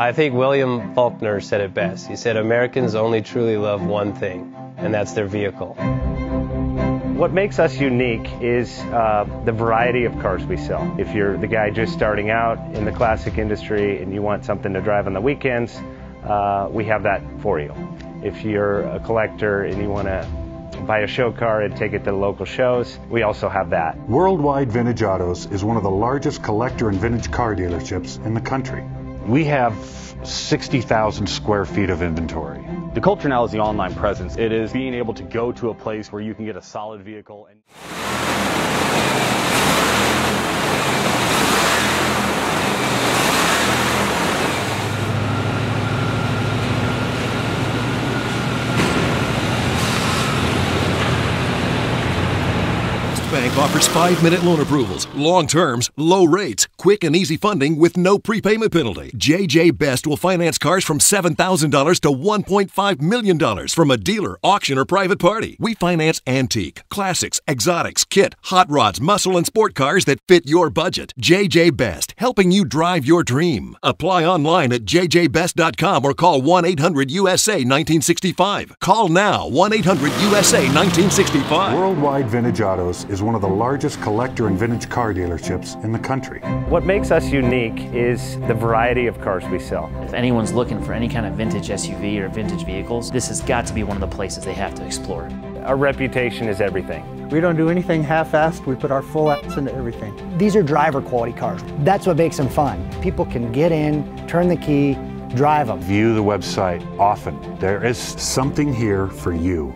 I think William Faulkner said it best. He said, Americans only truly love one thing, and that's their vehicle. What makes us unique is the variety of cars we sell. If you're the guy just starting out in the classic industry and you want something to drive on the weekends, we have that for you. If you're a collector and you want to buy a show car and take it to the local shows, we also have that. Worldwide Vintage Autos is one of the largest collector and vintage car dealerships in the country. We have 60,000 square feet of inventory. The culture now is the online presence. It is being able to go to a place where you can get a solid vehicle. Bank offers 5-minute loan approvals, long terms, low rates, quick and easy funding with no prepayment penalty. JJ Best will finance cars from $7,000 to $1.5 million from a dealer, auction, or private party. We finance antique, classics, exotics, kit, hot rods, muscle, and sport cars that fit your budget. JJ Best, helping you drive your dream. Apply online at jjbest.com or call 1-800-USA-1965. Call now, 1-800-USA-1965. Worldwide Vintage Autos is one of the largest collector and vintage car dealerships in the country. What makes us unique is the variety of cars we sell. If anyone's looking for any kind of vintage SUV or vintage vehicles, this has got to be one of the places they have to explore. Our reputation is everything. We don't do anything half-assed. We put our full ass into everything. These are driver quality cars. That's what makes them fun. People can get in, turn the key, drive them. View the website often. There is something here for you.